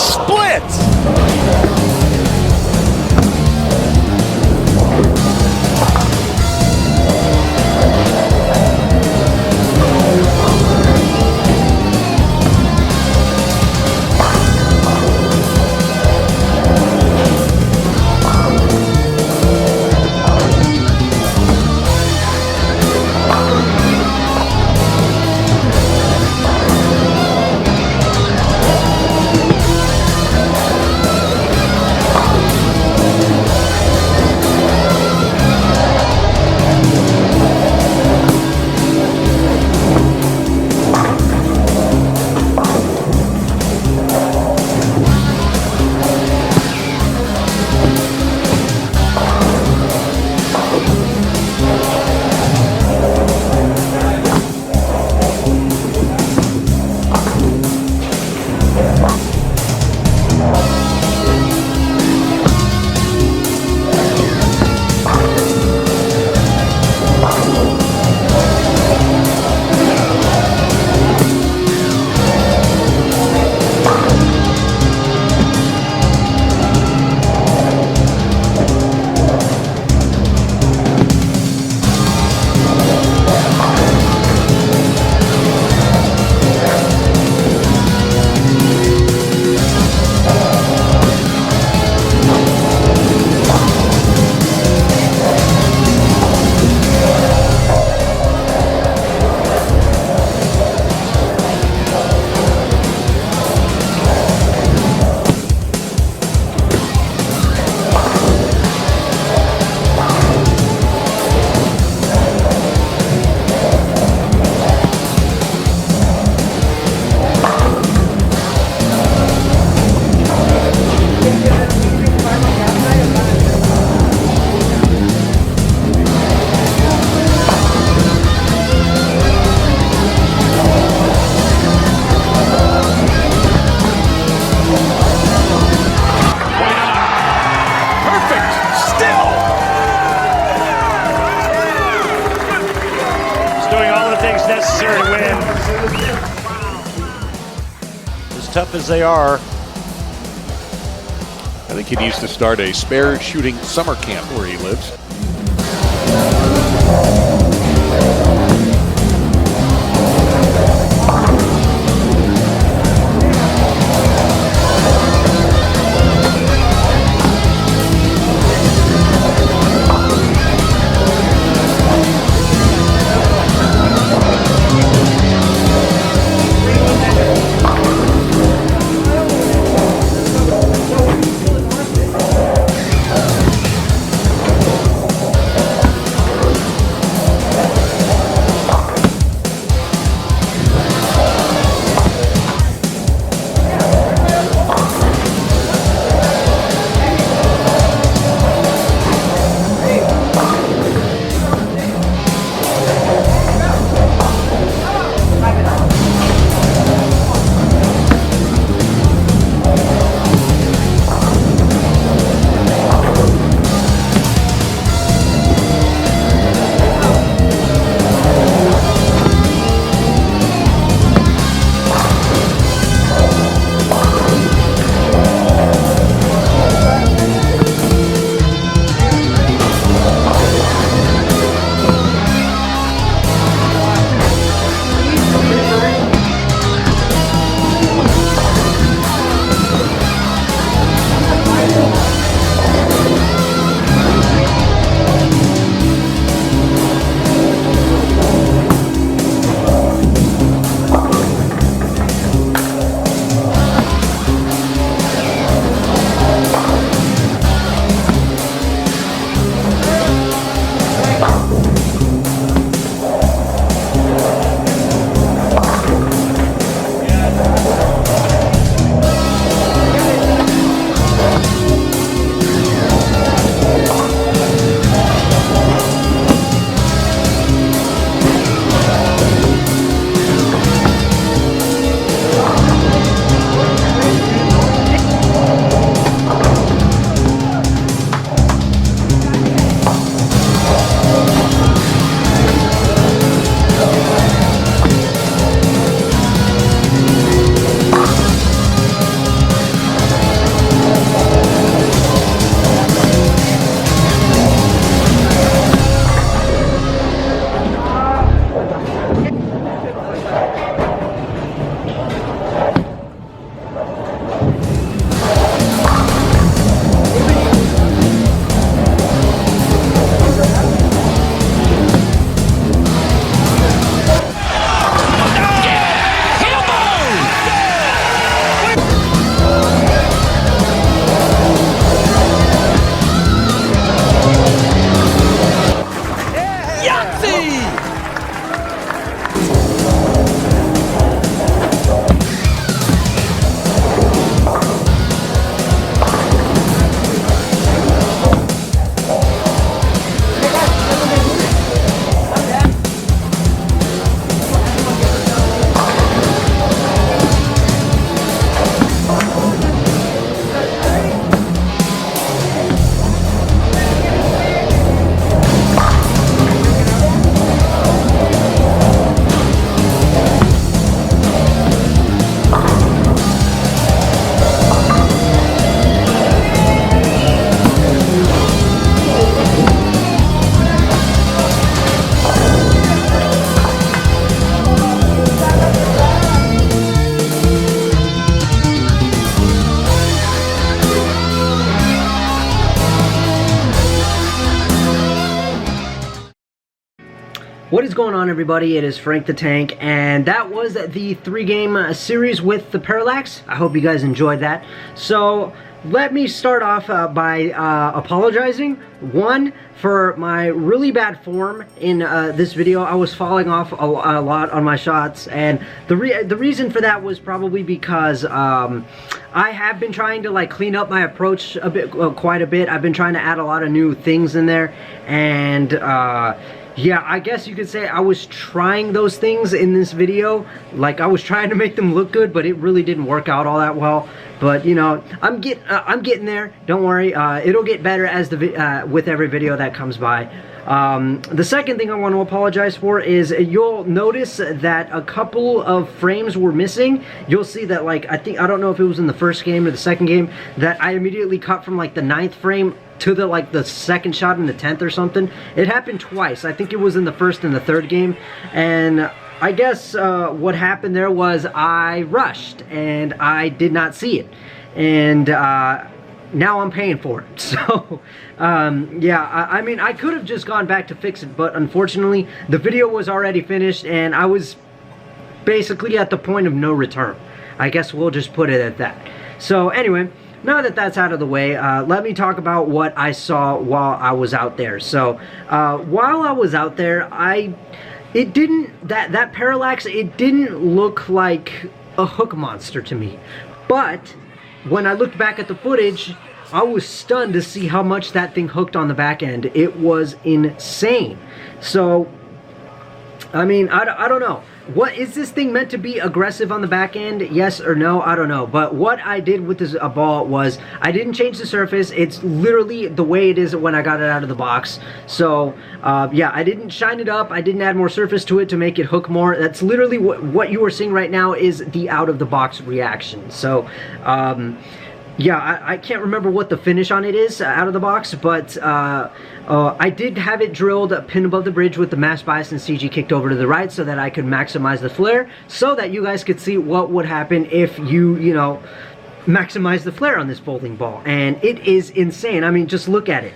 split. Necessary to win. As tough as they are. I think he needs to start a spare shooting summer camp where he lives. going on, everybody? It is Frank the Tank, and that was the 3-game series with the Parallax. I hope you guys enjoyed that. So let me start off by apologizing. One, for my really bad form in this video. I was falling off a lot on my shots, and the reason for that was probably because I have been trying to like clean up my approach a bit, quite a bit. I've been trying to add a lot of new things in there, and yeah, I guess you could say I was trying those things in this video. Like, I was trying to make them look good, but it really didn't work out all that well. But you know, I'm getting there. Don't worry, it'll get better as with every video that comes by. The second thing I want to apologize for is you'll notice that a couple of frames were missing. You'll see that, like, I don't know if it was in the first game or the second game, that I immediately cut from like the 9th frame to the second shot in the 10th or something. It happened twice. I think it was in the first and the third game, and I guess what happened there was I rushed and I did not see it, and now I'm paying for it. So yeah, I mean, I could have just gone back to fix it, but unfortunately the video was already finished and I was basically at the point of no return. I guess we'll just put it at that. So anyway, now that that's out of the way, let me talk about what I saw while I was out there. So while I was out there, that Parallax, it didn't look like a hook monster to me. But when I looked back at the footage, I was stunned to see how much that thing hooked on the back end. It was insane. So, I mean, I don't know. What is this thing meant to be aggressive on the back end? Yes or no? I don't know. But what I did with this ball was I didn't change the surface. It's literally the way it is when I got it out of the box. So yeah, I didn't shine it up. I didn't add more surface to it to make it hook more. That's literally what you are seeing right now is the out of the box reaction. So yeah, I can't remember what the finish on it is out of the box, but I did have it drilled pin above the bridge with the mass bias and CG kicked over to the right so that I could maximize the flare, so that you guys could see what would happen if you know, maximize the flare on this bowling ball. And it is insane. I mean, just look at it.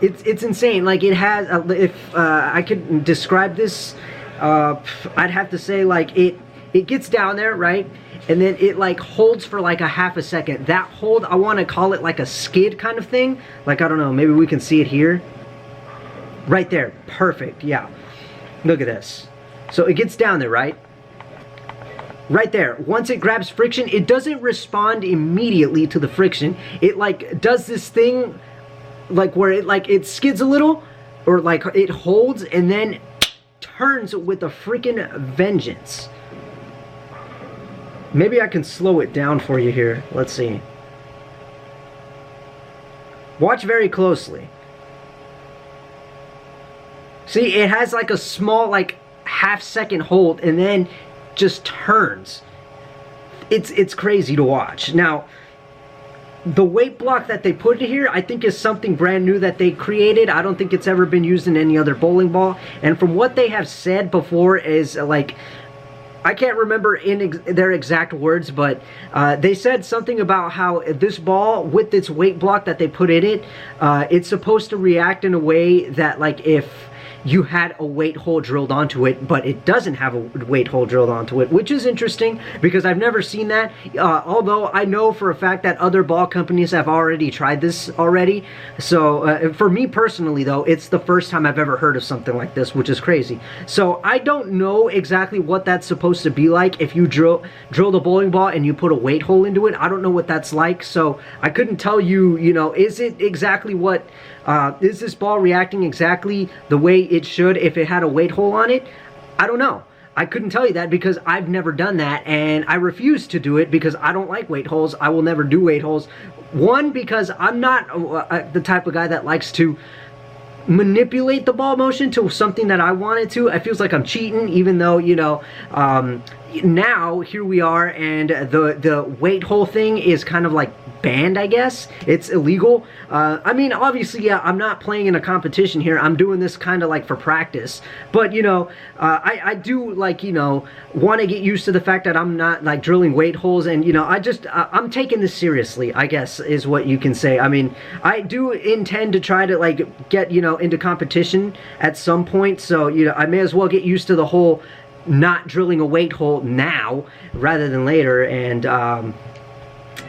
It's insane. Like, it has, if I could describe this, I'd have to say, like, it gets down there, right? And then it like holds for like a half a second. That hold, I want to call it like a skid kind of thing. Like, I don't know, maybe we can see it here. Right there, perfect, yeah. Look at this. So it gets down there, right? Right there. Once it grabs friction, it doesn't respond immediately to the friction. It like does this thing like where it skids a little, or like it holds and then turns with a freaking vengeance. Maybe I can slow it down for you here. Let's see. Watch very closely. See, it has like a small, like, half-second hold and then just turns. It's crazy to watch. Now, the weight block that they put in here, I think, is something brand new that they created. I don't think it's ever been used in any other bowling ball. And from what they have said before is, like, I can't remember their exact words, but they said something about how this ball, with its weight block that they put in it, it's supposed to react in a way that, like, if you had a weight hole drilled onto it, but it doesn't have a weight hole drilled onto it, which is interesting because I've never seen that. Although I know for a fact that other ball companies have already tried this already. So for me personally, though, it's the first time I've ever heard of something like this, which is crazy. So I don't know exactly what that's supposed to be like if you drill the bowling ball and you put a weight hole into it. I don't know what that's like, so I couldn't tell you, you know, is it exactly what, is this ball reacting exactly the way it should if it had a weight hole on it? I don't know. I couldn't tell you that because I've never done that, and I refuse to do it because I don't like weight holes. I will never do weight holes. One, because I'm not the type of guy that likes to manipulate the ball motion to something that I want it to. It feels like I'm cheating, even though, you know, now here we are, and the weight hole thing is kind of like banned, I guess. It's illegal. I mean, obviously, yeah, I'm not playing in a competition here. I'm doing this kind of like for practice. But, you know, I do, like, you know, want to get used to the fact that I'm not, like, drilling weight holes. And, you know, I'm taking this seriously, I guess, is what you can say. I mean, I do intend to try to, like, get, you know, into competition at some point. So, you know, I may as well get used to the whole not drilling a weight hole now rather than later. And,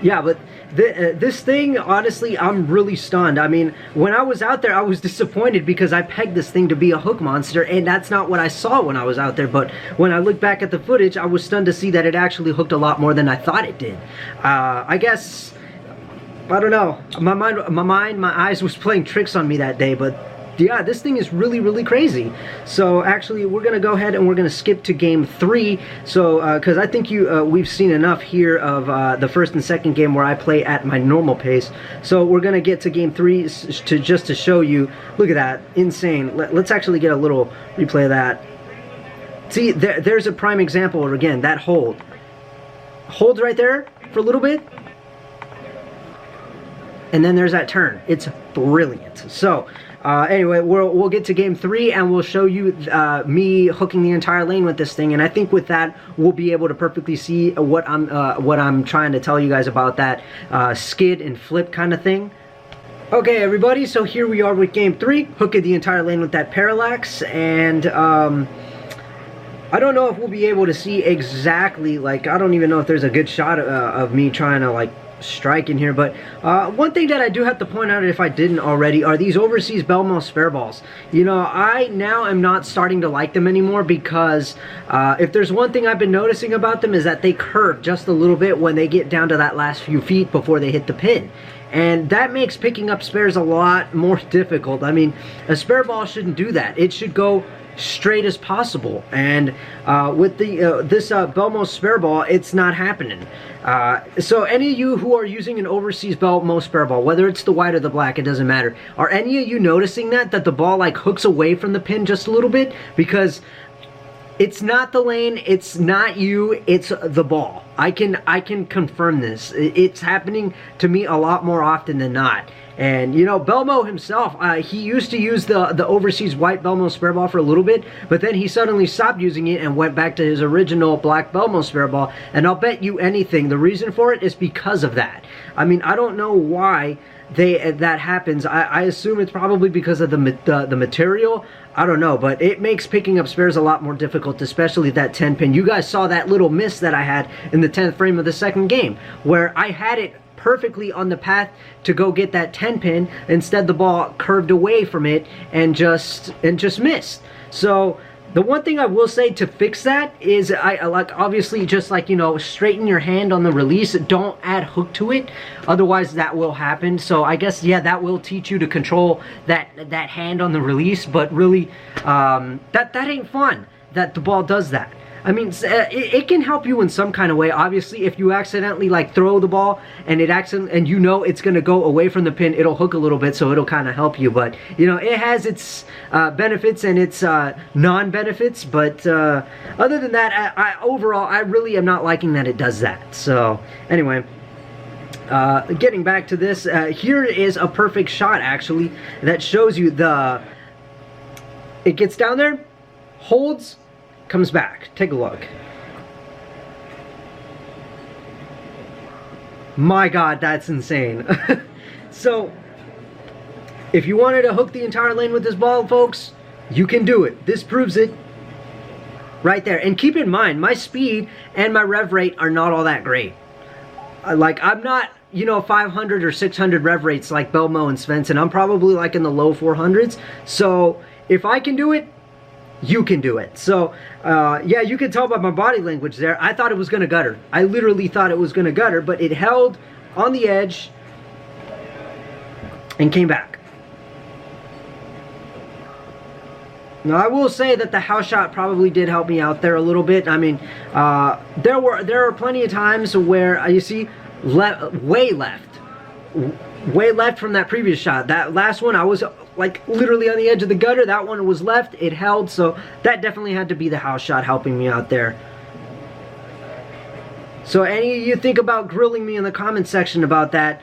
yeah, but this thing, honestly, I'm really stunned. I mean, when I was out there, I was disappointed because I pegged this thing to be a hook monster, and that's not what I saw when I was out there. But when I look back at the footage, I was stunned to see that it actually hooked a lot more than I thought it did. I guess, I don't know. My eyes was playing tricks on me that day, but yeah, this thing is really, really crazy. So actually, we're gonna go ahead and we're gonna skip to game 3. So because I think we've seen enough here of the first and second game where I play at my normal pace. So we're gonna get to game 3 just to show you. Look at that, insane. Let's actually get a little replay of that. See, there's a prime example again. That holds right there for a little bit. And then there's that turn. It's brilliant. So anyway, we'll get to game 3 and we'll show you me hooking the entire lane with this thing. And I think with that, we'll be able to perfectly see what I'm trying to tell you guys about that skid and flip kind of thing. Okay, everybody, so here we are with game 3, hooking the entire lane with that Parallax. And I don't know if we'll be able to see exactly, like, I don't even know if there's a good shot of me trying to, like, strike in here, but one thing that I do have to point out, if I didn't already, are these overseas Belmo spare balls. You know, I now am not starting to like them anymore because if there's one thing I've been noticing about them is that they curve just a little bit when they get down to that last few feet before they hit the pin. And that makes picking up spares a lot more difficult. I mean, a spare ball shouldn't do that. It should go straight as possible, and with the this Belmo spare ball, it's not happening. So any of you who are using an overseas Belmo spare ball, whether it's the white or the black, it doesn't matter, are any of you noticing that the ball like hooks away from the pin just a little bit? Because it's not the lane, it's not you, it's the ball. I can confirm this. It's happening to me a lot more often than not. And, you know, Belmo himself, he used to use the overseas white Belmo spare ball for a little bit, but then he suddenly stopped using it and went back to his original black Belmo spare ball. And I'll bet you anything, the reason for it is because of that. I mean, I don't know why that happens. I assume it's probably because of the material. I don't know, but it makes picking up spares a lot more difficult, especially that 10 pin. You guys saw that little miss that I had in the 10th frame of the second game, where I had it perfectly on the path to go get that 10 pin. Instead, the ball curved away from it and just missed. So the one thing I will say to fix that is I like, obviously, just like, you know, straighten your hand on the release. Don't add hook to it, otherwise that will happen. So I guess, yeah, that will teach you to control that hand on the release, but really that ain't fun that the ball does that. I mean, it can help you in some kind of way. Obviously, if you accidentally like throw the ball and and you know it's going to go away from the pin, it'll hook a little bit, so it'll kind of help you. But, you know, it has its benefits and its non-benefits. But other than that, overall, I really am not liking that it does that. So, anyway, getting back to this, here is a perfect shot, actually, that shows you it gets down there, holds, comes back. Take a look. My God, that's insane. So, if you wanted to hook the entire lane with this ball, folks, you can do it. This proves it right there. And keep in mind, my speed and my rev rate are not all that great. Like, I'm not, you know, 500 or 600 rev rates like Belmo and Svensson. I'm probably like in the low 400s. So, if I can do it, you can do it. So, yeah, you can tell by my body language there. I thought it was going to gutter. I literally thought it was going to gutter, but it held on the edge and came back. Now, I will say that the house shot probably did help me out there a little bit. I mean, there are plenty of times where, you see, way left from that previous shot. That last one, I was like literally on the edge of the gutter. That one was left, it held, so that definitely had to be the house shot helping me out there. So any of you think about grilling me in the comment section about that,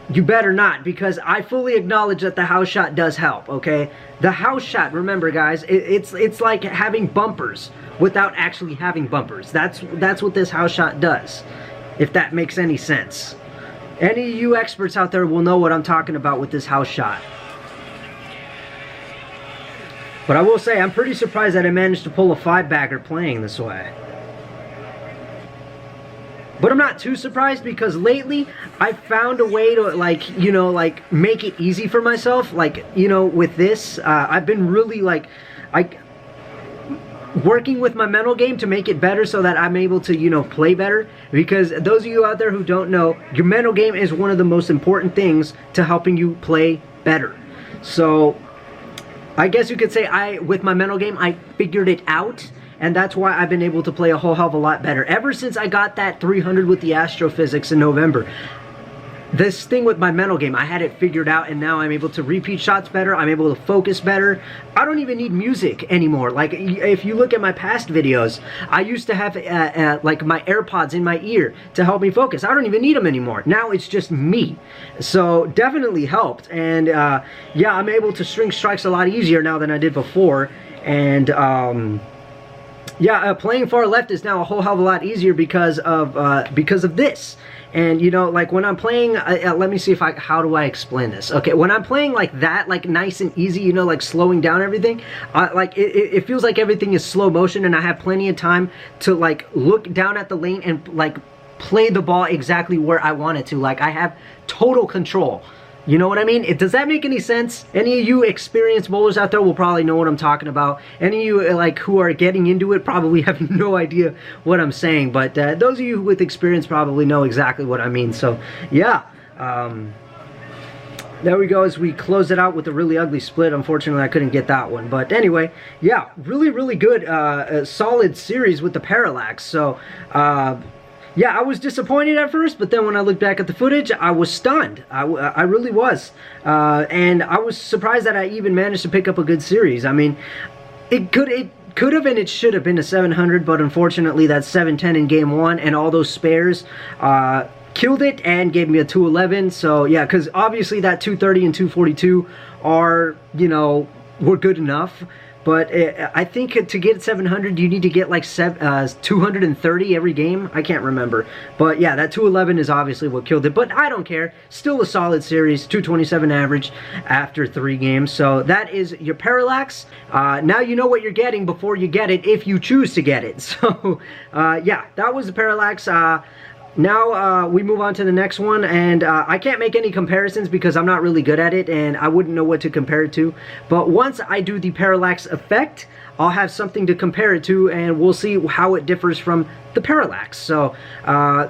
you better not, because I fully acknowledge that the house shot does help, okay? The house shot, remember guys, it's like having bumpers without actually having bumpers. That's what this house shot does, if that makes any sense. Any of you experts out there will know what I'm talking about with this house shot. But I will say, I'm pretty surprised that I managed to pull a 5-bagger playing this way. But I'm not too surprised, because lately I found a way to, like, you know, like make it easy for myself. Like, you know, with this, I've been really like, working with my mental game to make it better so that I'm able to, you know, play better. Because those of you out there who don't know, your mental game is one of the most important things to helping you play better. So I guess you could say with my mental game, I figured it out. And that's why I've been able to play a whole hell of a lot better. Ever since I got that 300 with the astrophysics in November. This thing with my mental game, I had it figured out, and now I'm able to repeat shots better. I'm able to focus better. I don't even need music anymore. Like, if you look at my past videos, I used to have like my AirPods in my ear to help me focus. I don't even need them anymore. Now it's just me. So definitely helped. And yeah, I'm able to string strikes a lot easier now than I did before. And yeah, playing far left is now a whole hell of a lot easier because of this. And you know, like when I'm playing, let me see if how do I explain this? Okay, when I'm playing like that, like nice and easy, you know, like slowing down everything, like it feels like everything is slow motion, and I have plenty of time to like look down at the lane and like play the ball exactly where I want it to. Like I have total control. You know what I mean? Does that make any sense? Any of you experienced bowlers out there will probably know what I'm talking about. Any of you like who are getting into it probably have no idea what I'm saying. But those of you with experience probably know exactly what I mean. So yeah, there we go as we close it out with a really ugly split. Unfortunately, I couldn't get that one. But anyway, yeah, really good, solid series with the Parallax. So yeah, I was disappointed at first, but then when I looked back at the footage, I was stunned. I really was. And I was surprised that I even managed to pick up a good series. I mean, it could have and it should have been a 700, but unfortunately that 710 in game 1 and all those spares killed it and gave me a 211. So yeah, because obviously that 230 and 242 are, you know, were good enough. But I think to get 700, you need to get like 230 every game. I can't remember. But yeah, that 211 is obviously what killed it. But I don't care. Still a solid series. 227 average after 3 games. So that is your Parallax. Now you know what you're getting before you get it, if you choose to get it. So yeah, that was the Parallax. Now we move on to the next one, and I can't make any comparisons because I'm not really good at it and I wouldn't know what to compare it to. But once I do the Parallax effect, I'll have something to compare it to, and we'll see how it differs from the Parallax. So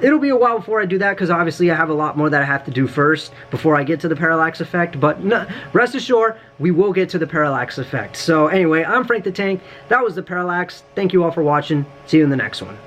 it'll be a while before I do that, because obviously I have a lot more that I have to do first before I get to the Parallax effect. But no, rest assured, we will get to the Parallax effect. So anyway, I'm Frank the Tank. That was the Parallax. Thank you all for watching. See you in the next one.